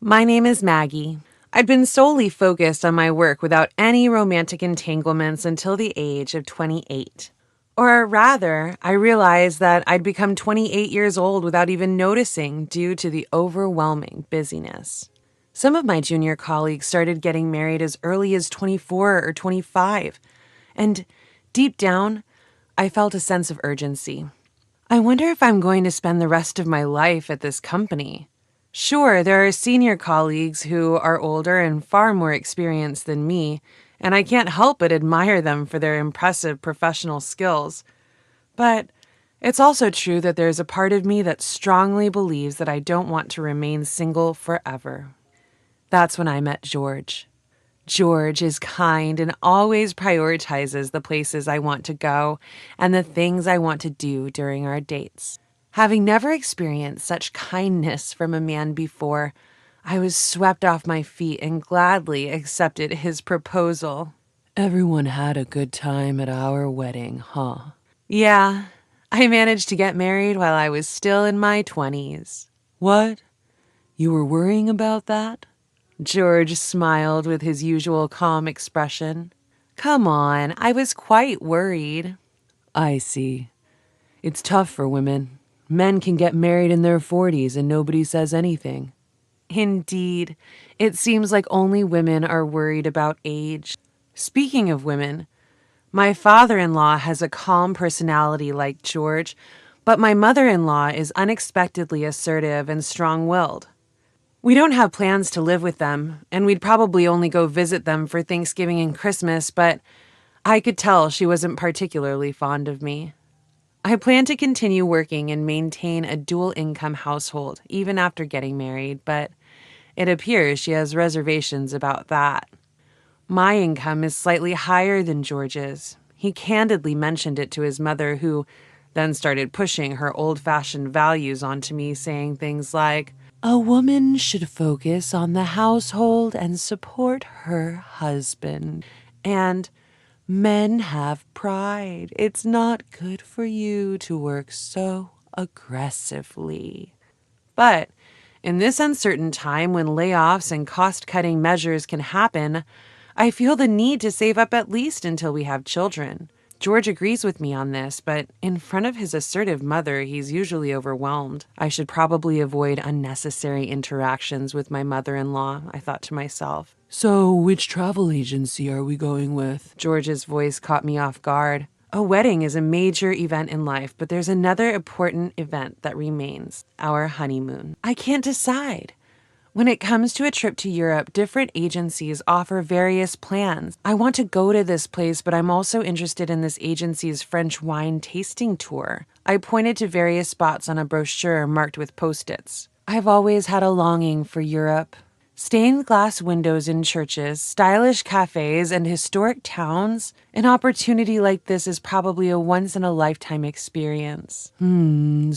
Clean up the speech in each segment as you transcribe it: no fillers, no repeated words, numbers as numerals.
My name is Maggie. I'd been solely focused on my work without any romantic entanglements until the age of 28. Or rather, I realized that I'd become 28 years old without even noticing due to the overwhelming busyness. Some of my junior colleagues started getting married as early as 24 or 25, and deep down, I felt a sense of urgency. I wonder if I'm going to spend the rest of my life at this company. Sure, there are senior colleagues who are older and far more experienced than me, and I can't help but admire them for their impressive professional skills. But it's also true that there's a part of me that strongly believes that I don't want to remain single forever. That's when I met George. George is kind and always prioritizes the places I want to go and the things I want to do during our dates. Having never experienced such kindness from a man before, I was swept off my feet and gladly accepted his proposal. Everyone had a good time at our wedding, huh? Yeah, I managed to get married while I was still in my 20s. What? You were worrying about that? George smiled with his usual calm expression. Come on, I was quite worried. I see. It's tough for women. Men can get married in their 40s and nobody says anything. Indeed, it seems like only women are worried about age. Speaking of women, my father-in-law has a calm personality like George, but my mother-in-law is unexpectedly assertive and strong-willed. We don't have plans to live with them, and we'd probably only go visit them for Thanksgiving and Christmas, but I could tell she wasn't particularly fond of me. I plan to continue working and maintain a dual-income household, even after getting married, but it appears she has reservations about that. My income is slightly higher than George's. He candidly mentioned it to his mother, who then started pushing her old-fashioned values onto me, saying things like, "A woman should focus on the household and support her husband. And men have pride. It's not good for you to work so aggressively." But in this uncertain time when layoffs and cost-cutting measures can happen, I feel the need to save up at least until we have children. George agrees with me on this, but in front of his assertive mother, he's usually overwhelmed. I should probably avoid unnecessary interactions with my mother-in-law, I thought to myself. "So, which travel agency are we going with?" George's voice caught me off guard. A wedding is a major event in life, but there's another important event that remains: our honeymoon. I can't decide. When it comes to a trip to Europe, different agencies offer various plans. I want to go to this place, but I'm also interested in this agency's French wine tasting tour. I pointed to various spots on a brochure marked with Post-its. I've always had a longing for Europe. Stained glass windows in churches, stylish cafes, and historic towns. An opportunity like this is probably a once-in-a-lifetime experience.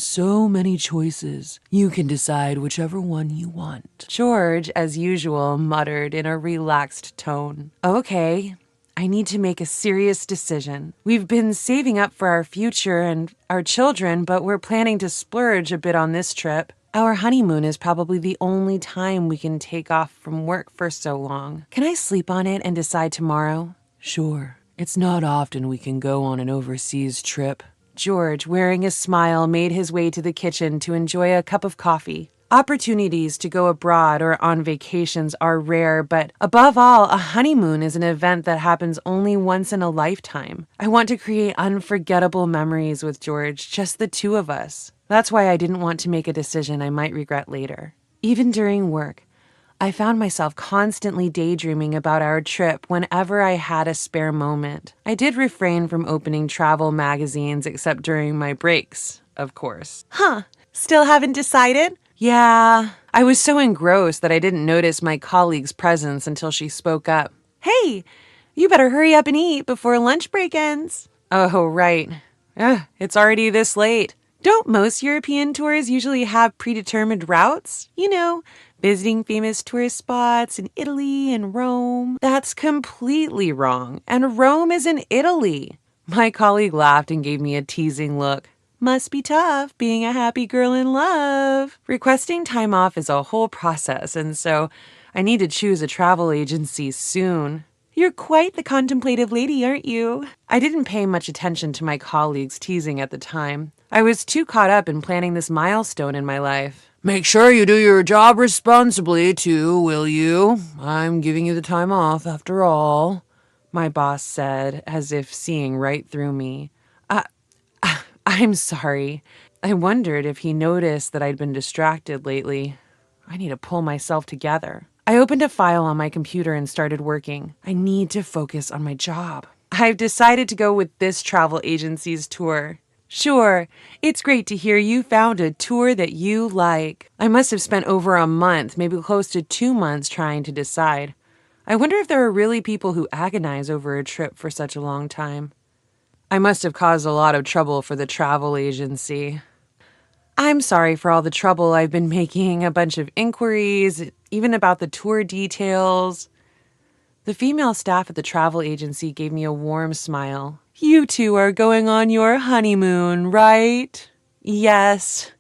So many choices. You can decide whichever one you want. George, as usual, muttered in a relaxed tone. Okay, I need to make a serious decision. We've been saving up for our future and our children, but we're planning to splurge a bit on this trip. Our honeymoon is probably the only time we can take off from work for so long. Can I sleep on it and decide tomorrow? Sure. It's not often we can go on an overseas trip. George, wearing a smile, made his way to the kitchen to enjoy a cup of coffee. Opportunities to go abroad or on vacations are rare, but above all, a honeymoon is an event that happens only once in a lifetime. I want to create unforgettable memories with George, just the two of us. That's why I didn't want to make a decision I might regret later. Even during work, I found myself constantly daydreaming about our trip whenever I had a spare moment. I did refrain from opening travel magazines except during my breaks, of course. Still haven't decided? Yeah, I was so engrossed that I didn't notice my colleague's presence until she spoke up. Hey, you better hurry up and eat before lunch break ends. Oh, right. It's already this late. Don't most European tours usually have predetermined routes? You know, visiting famous tourist spots in Italy and Rome. That's completely wrong, and Rome is in Italy. My colleague laughed and gave me a teasing look. Must be tough being a happy girl in love. Requesting time off is a whole process, and so I need to choose a travel agency soon. You're quite the contemplative lady, aren't you? I didn't pay much attention to my colleagues' teasing at the time. I was too caught up in planning this milestone in my life. Make sure you do your job responsibly, too, will you? I'm giving you the time off, after all, my boss said, as if seeing right through me. I'm sorry. I wondered if he noticed that I'd been distracted lately. I need to pull myself together. I opened a file on my computer and started working. I need to focus on my job. I've decided to go with this travel agency's tour. Sure, it's great to hear you found a tour that you like. I must have spent over a month, maybe close to 2 months trying to decide. I wonder if there are really people who agonize over a trip for such a long time. I must have caused a lot of trouble for the travel agency. I'm sorry for all the trouble I've been making, a bunch of inquiries, even about the tour details. The female staff at the travel agency gave me a warm smile. You two are going on your honeymoon, right? Yes.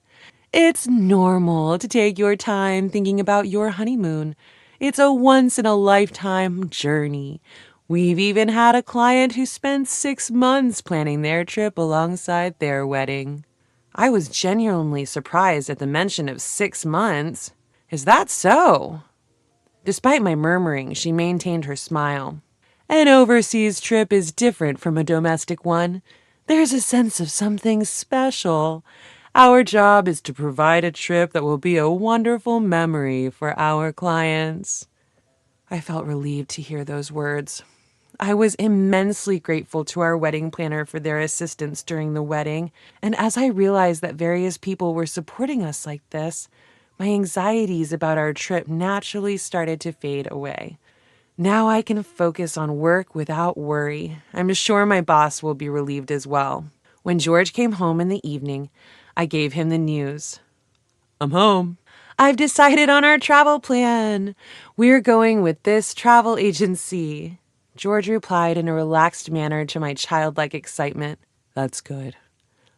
It's normal to take your time thinking about your honeymoon. It's a once-in-a-lifetime journey. We've even had a client who spent 6 months planning their trip alongside their wedding. I was genuinely surprised at the mention of 6 months. Is that so? Despite my murmuring, she maintained her smile. An overseas trip is different from a domestic one. There's a sense of something special. Our job is to provide a trip that will be a wonderful memory for our clients. I felt relieved to hear those words. I was immensely grateful to our wedding planner for their assistance during the wedding, and as I realized that various people were supporting us like this, my anxieties about our trip naturally started to fade away. Now I can focus on work without worry. I'm sure my boss will be relieved as well. When George came home in the evening, I gave him the news. I'm home. I've decided on our travel plan. We're going with this travel agency. George replied in a relaxed manner to my childlike excitement. That's good.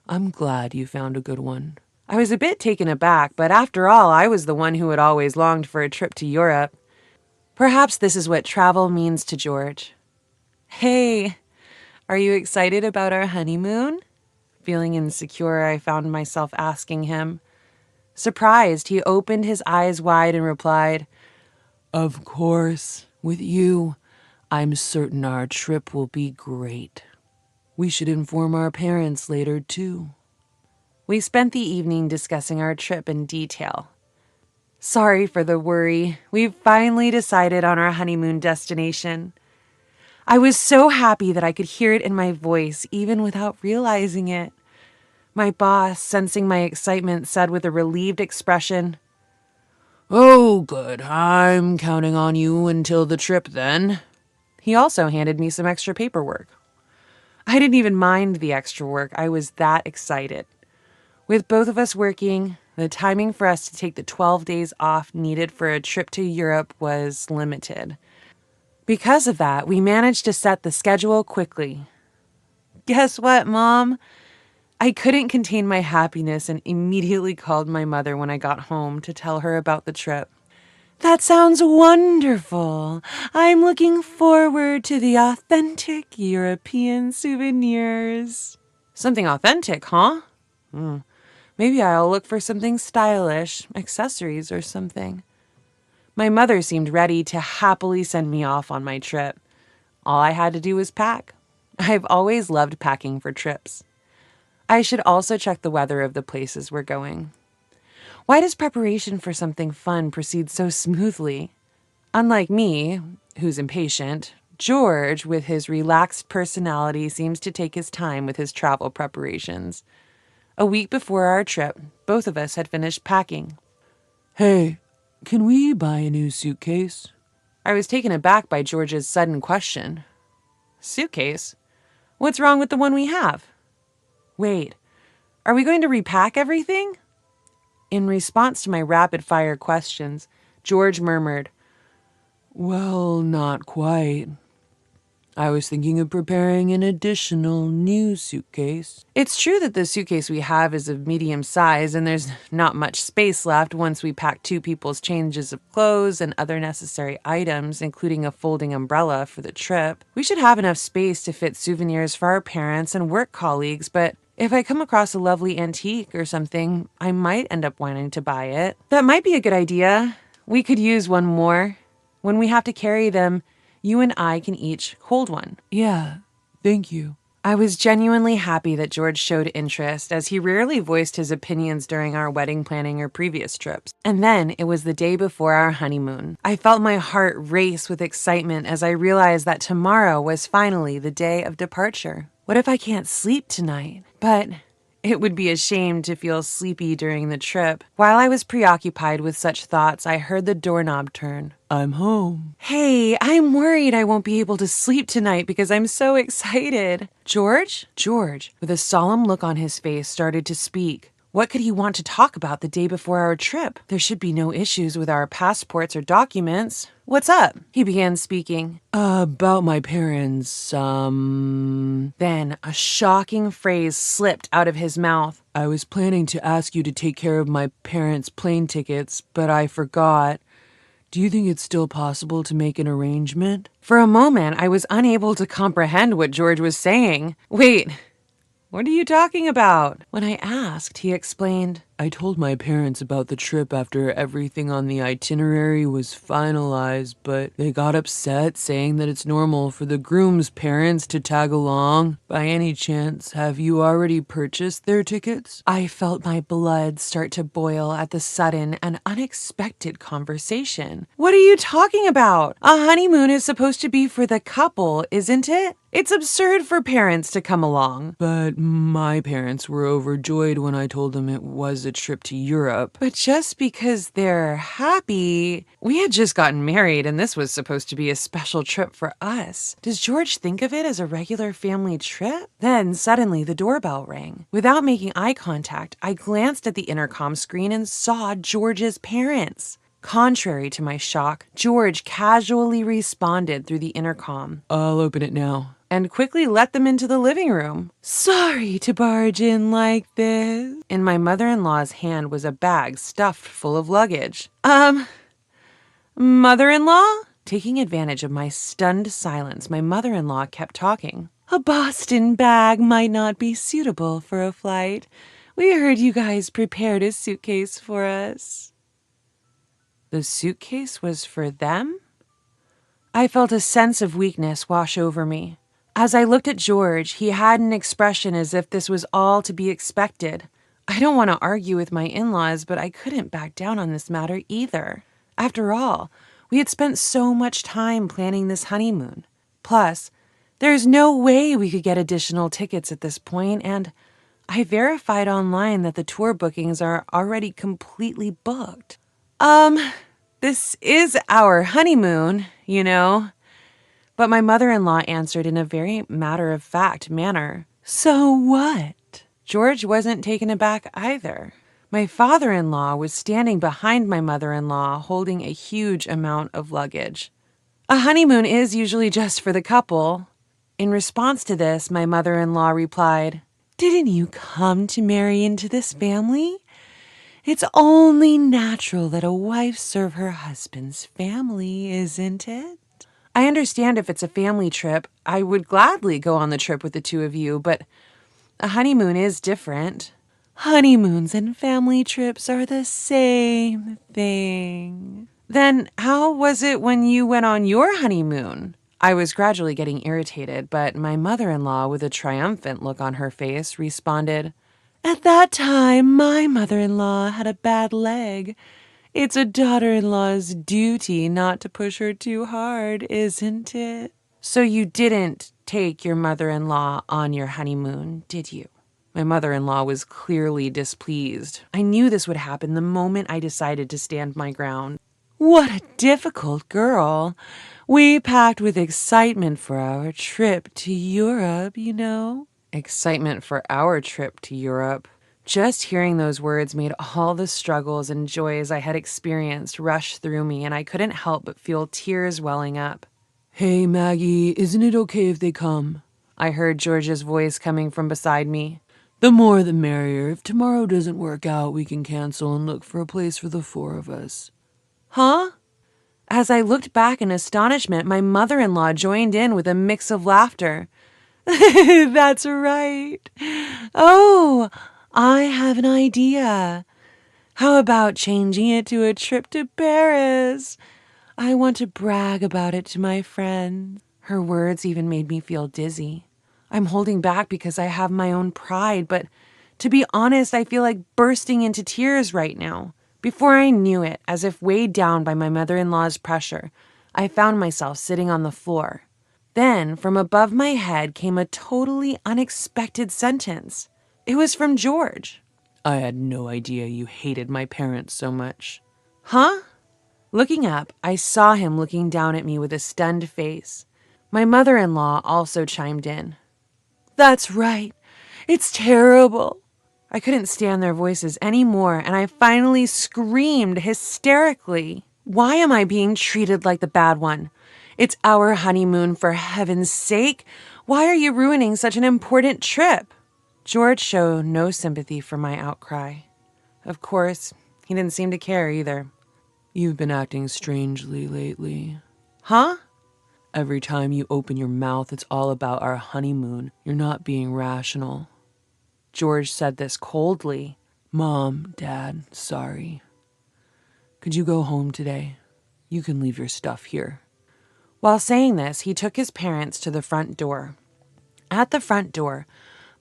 I'm glad you found a good one. I was a bit taken aback, but after all, I was the one who had always longed for a trip to Europe. Perhaps this is what travel means to George. Hey, are you excited about our honeymoon? Feeling insecure, I found myself asking him. Surprised, he opened his eyes wide and replied, Of course, with you. I'm certain our trip will be great. We should inform our parents later, too. We spent the evening discussing our trip in detail. Sorry for the worry. We've finally decided on our honeymoon destination. I was so happy that I could hear it in my voice, even without realizing it. My boss, sensing my excitement, said with a relieved expression, Oh, good. I'm counting on you until the trip, then. He also handed me some extra paperwork. I didn't even mind the extra work. I was that excited. With both of us working, the timing for us to take the 12 days off needed for a trip to Europe was limited. Because of that, we managed to set the schedule quickly. Guess what, Mom? I couldn't contain my happiness and immediately called my mother when I got home to tell her about the trip. That sounds wonderful. I'm looking forward to the authentic European souvenirs. Something authentic, huh? Maybe I'll look for something stylish, accessories or something. My mother seemed ready to happily send me off on my trip. All I had to do was pack. I've always loved packing for trips. I should also check the weather of the places we're going. Why does preparation for something fun proceed so smoothly? Unlike me, who's impatient, George, with his relaxed personality, seems to take his time with his travel preparations. A week before our trip, both of us had finished packing. Hey, can we buy a new suitcase? I was taken aback by George's sudden question. Suitcase? What's wrong with the one we have? Wait, are we going to repack everything? In response to my rapid-fire questions, George murmured, Well, not quite. I was thinking of preparing an additional new suitcase. It's true that the suitcase we have is of medium size and there's not much space left once we pack 2 people's changes of clothes and other necessary items, including a folding umbrella for the trip. We should have enough space to fit souvenirs for our parents and work colleagues, but if I come across a lovely antique or something, I might end up wanting to buy it. That might be a good idea. We could use one more. When we have to carry them, you and I can each hold one. Yeah, thank you. I was genuinely happy that George showed interest, as he rarely voiced his opinions during our wedding planning or previous trips. And then it was the day before our honeymoon. I felt my heart race with excitement as I realized that tomorrow was finally the day of departure. What if I can't sleep tonight? But it would be a shame to feel sleepy during the trip. While I was preoccupied with such thoughts, I heard the doorknob turn. I'm home. Hey, I'm worried I won't be able to sleep tonight because I'm so excited. George? George, with a solemn look on his face, started to speak. What could he want to talk about the day before our trip? There should be no issues with our passports or documents. What's up? He began speaking. About my parents, Then a shocking phrase slipped out of his mouth. I was planning to ask you to take care of my parents' plane tickets, but I forgot. Do you think it's still possible to make an arrangement? For a moment, I was unable to comprehend what George was saying. Wait, what are you talking about? When I asked, he explained. I told my parents about the trip after everything on the itinerary was finalized, but they got upset, saying that it's normal for the groom's parents to tag along. By any chance, have you already purchased their tickets? I felt my blood start to boil at the sudden and unexpected conversation. What are you talking about? A honeymoon is supposed to be for the couple, isn't it? It's absurd for parents to come along. But my parents were overjoyed when I told them it was a trip to Europe. But just because they're happy, we had just gotten married and this was supposed to be a special trip for us. Does George think of it as a regular family trip? Then suddenly the doorbell rang. Without making eye contact, I glanced at the intercom screen and saw George's parents. Contrary to my shock, George casually responded through the intercom. I'll open it now. And quickly let them into the living room. Sorry to barge in like this. In my mother-in-law's hand was a bag stuffed full of luggage. Mother-in-law? Taking advantage of my stunned silence, my mother-in-law kept talking. A Boston bag might not be suitable for a flight. We heard you guys prepared a suitcase for us. The suitcase was for them? I felt a sense of weakness wash over me. As I looked at George, he had an expression as if this was all to be expected. I don't want to argue with my in-laws, but I couldn't back down on this matter either. After all, we had spent so much time planning this honeymoon. Plus, there's no way we could get additional tickets at this point, and I verified online that the tour bookings are already completely booked. This is our honeymoon, you know. But my mother-in-law answered in a very matter-of-fact manner. So what? George wasn't taken aback either. My father-in-law was standing behind my mother-in-law holding a huge amount of luggage. A honeymoon is usually just for the couple. In response to this, my mother-in-law replied, Didn't you come to marry into this family? It's only natural that a wife serve her husband's family, isn't it? I understand if it's a family trip, I would gladly go on the trip with the two of you, but a honeymoon is different. Honeymoons and family trips are the same thing. Then how was it when you went on your honeymoon? I was gradually getting irritated, but my mother-in-law, with a triumphant look on her face, responded, At that time, my mother-in-law had a bad leg. It's a daughter-in-law's duty not to push her too hard, isn't it? So you didn't take your mother-in-law on your honeymoon, did you? My mother-in-law was clearly displeased. I knew this would happen the moment I decided to stand my ground. What a difficult girl. We packed with excitement for our trip to Europe, you know. Excitement for our trip to Europe. Just hearing those words made all the struggles and joys I had experienced rush through me, and I couldn't help but feel tears welling up. Hey, Maggie, isn't it okay if they come? I heard George's voice coming from beside me. The more the merrier. If tomorrow doesn't work out, we can cancel and look for a place for the four of us. Huh? As I looked back in astonishment, my mother-in-law joined in with a mix of laughter. That's right. Oh, I have an idea. How about changing it to a trip to Paris? I want to brag about it to my friends. Her words even made me feel dizzy. I'm holding back because I have my own pride, but to be honest, I feel like bursting into tears right now. Before I knew it, as if weighed down by my mother-in-law's pressure, I found myself sitting on the floor. Then, from above my head came a totally unexpected sentence. It was from George. I had no idea you hated my parents so much. Huh? Looking up, I saw him looking down at me with a stunned face. My mother-in-law also chimed in. That's right. It's terrible. I couldn't stand their voices anymore, and I finally screamed hysterically. Why am I being treated like the bad one? It's our honeymoon, for heaven's sake. Why are you ruining such an important trip? George showed no sympathy for my outcry. Of course, he didn't seem to care either. You've been acting strangely lately. Huh? Every time you open your mouth, it's all about our honeymoon. You're not being rational. George said this coldly. Mom, Dad, sorry. Could you go home today? You can leave your stuff here. While saying this, he took his parents to the front door. At the front door,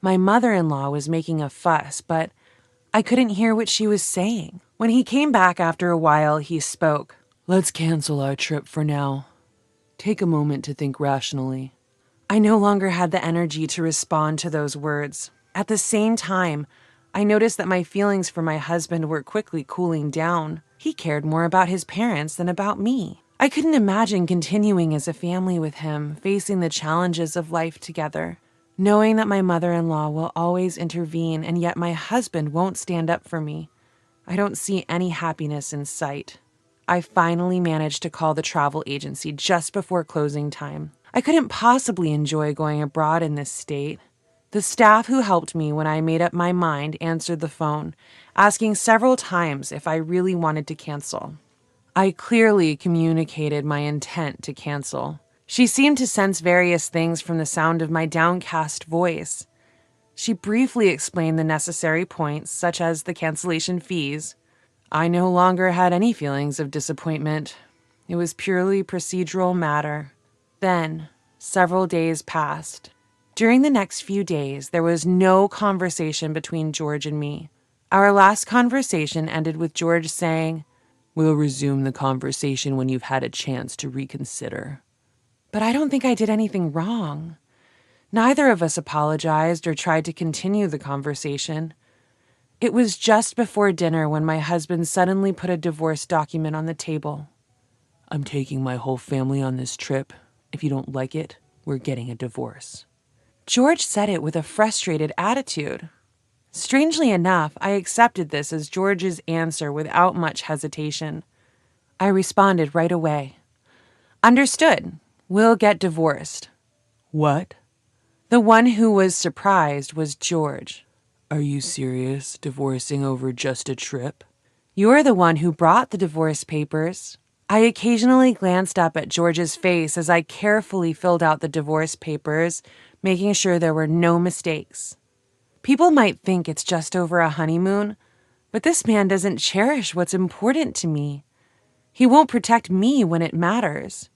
my mother-in-law was making a fuss, but I couldn't hear what she was saying. When he came back after a while, he spoke. Let's cancel our trip for now. Take a moment to think rationally. I no longer had the energy to respond to those words. At the same time, I noticed that my feelings for my husband were quickly cooling down. He cared more about his parents than about me. I couldn't imagine continuing as a family with him, facing the challenges of life together, knowing that my mother-in-law will always intervene and yet my husband won't stand up for me. I don't see any happiness in sight. I finally managed to call the travel agency just before closing time. I couldn't possibly enjoy going abroad in this state. The staff who helped me when I made up my mind answered the phone, asking several times if I really wanted to cancel. I clearly communicated my intent to cancel. She seemed to sense various things from the sound of my downcast voice. She briefly explained the necessary points, such as the cancellation fees. I no longer had any feelings of disappointment. It was purely procedural matter. Then, several days passed. During the next few days, there was no conversation between George and me. Our last conversation ended with George saying, We'll resume the conversation when you've had a chance to reconsider. But I don't think I did anything wrong. Neither of us apologized or tried to continue the conversation. It was just before dinner when my husband suddenly put a divorce document on the table. I'm taking my whole family on this trip. If you don't like it, we're getting a divorce. George said it with a frustrated attitude. Strangely enough, I accepted this as George's answer without much hesitation. I responded right away. Understood. We'll get divorced. What? The one who was surprised was George. Are you serious? Divorcing over just a trip? You're the one who brought the divorce papers. I occasionally glanced up at George's face as I carefully filled out the divorce papers, making sure there were no mistakes. People might think it's just over a honeymoon, but this man doesn't cherish what's important to me. He won't protect me when it matters.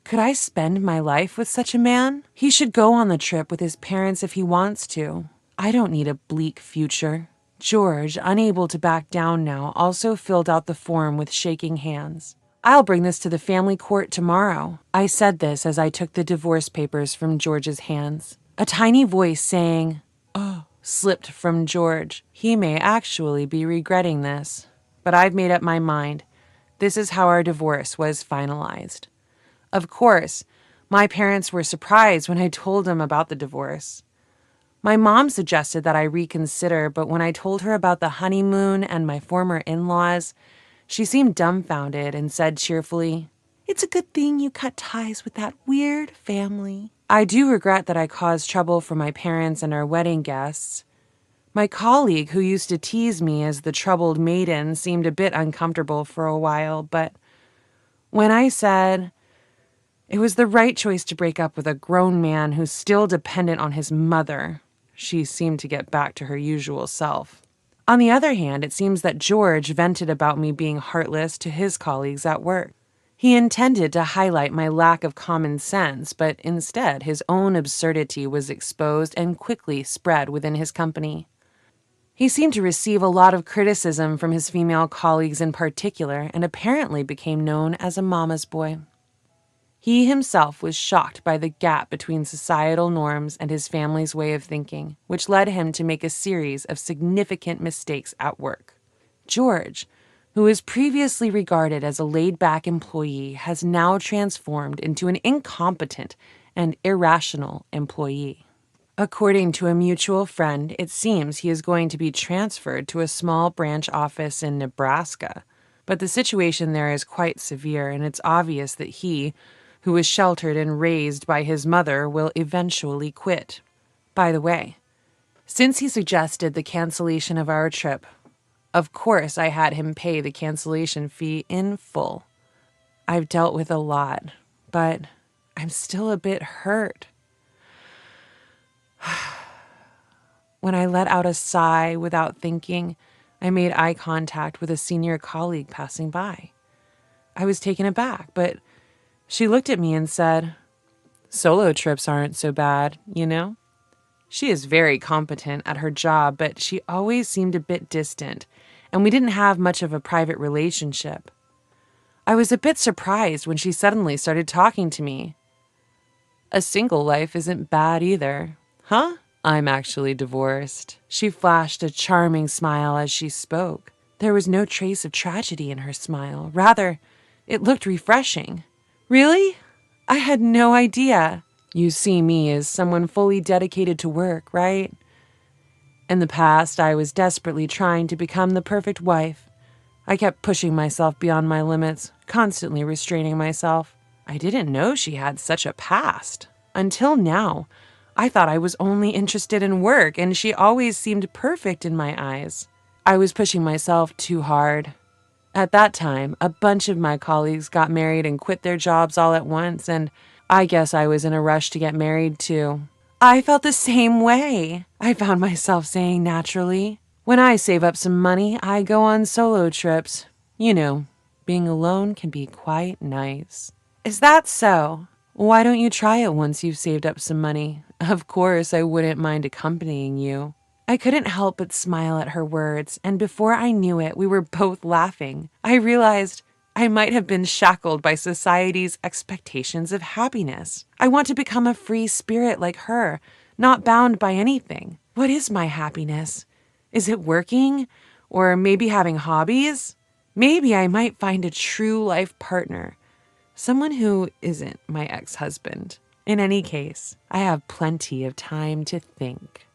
Could I spend my life with such a man? He should go on the trip with his parents if he wants to. I don't need a bleak future. George, unable to back down now, also filled out the form with shaking hands. I'll bring this to the family court tomorrow. I said this as I took the divorce papers from George's hands. A tiny voice saying, "Oh," slipped from George. He may actually be regretting this. But I've made up my mind. This is how our divorce was finalized. Of course, my parents were surprised when I told them about the divorce. My mom suggested that I reconsider, but when I told her about the honeymoon and my former in-laws, she seemed dumbfounded and said cheerfully, It's a good thing you cut ties with that weird family. I do regret that I caused trouble for my parents and our wedding guests. My colleague who used to tease me as the troubled maiden seemed a bit uncomfortable for a while, but when I said it was the right choice to break up with a grown man who's still dependent on his mother, she seemed to get back to her usual self. On the other hand, it seems that George vented about me being heartless to his colleagues at work. He intended to highlight my lack of common sense, but instead his own absurdity was exposed and quickly spread within his company. He seemed to receive a lot of criticism from his female colleagues in particular, and apparently became known as a mama's boy. He himself was shocked by the gap between societal norms and his family's way of thinking, which led him to make a series of significant mistakes at work. George, who was previously regarded as a laid-back employee, has now transformed into an incompetent and irrational employee. According to a mutual friend, it seems he is going to be transferred to a small branch office in Nebraska. But the situation there is quite severe, and it's obvious that he, who was sheltered and raised by his mother, will eventually quit. By the way, since he suggested the cancellation of our trip, of course I had him pay the cancellation fee in full. I've dealt with a lot, but I'm still a bit hurt. When I let out a sigh without thinking, I made eye contact with a senior colleague passing by. I was taken aback, but she looked at me and said, "Solo trips aren't so bad, you know?" She is very competent at her job, but she always seemed a bit distant, and we didn't have much of a private relationship. I was a bit surprised when she suddenly started talking to me. "A single life isn't bad either." "Huh? I'm actually divorced." She flashed a charming smile as she spoke. There was no trace of tragedy in her smile. Rather, it looked refreshing. "Really? I had no idea." "You see me as someone fully dedicated to work, right? In the past, I was desperately trying to become the perfect wife. I kept pushing myself beyond my limits, constantly restraining myself. I didn't know she had such a past. Until now, I thought I was only interested in work, and she always seemed perfect in my eyes. I was pushing myself too hard. At that time, a bunch of my colleagues got married and quit their jobs all at once, and I guess I was in a rush to get married too." "I felt the same way," I found myself saying naturally. "When I save up some money, I go on solo trips. You know, being alone can be quite nice." "Is that so?" "Why don't you try it once you've saved up some money? Of course, I wouldn't mind accompanying you." I couldn't help but smile at her words, and before I knew it, we were both laughing. I realized I might have been shackled by society's expectations of happiness. I want to become a free spirit like her, not bound by anything. What is my happiness? Is it working? Or maybe having hobbies? Maybe I might find a true life partner, someone who isn't my ex-husband. In any case, I have plenty of time to think.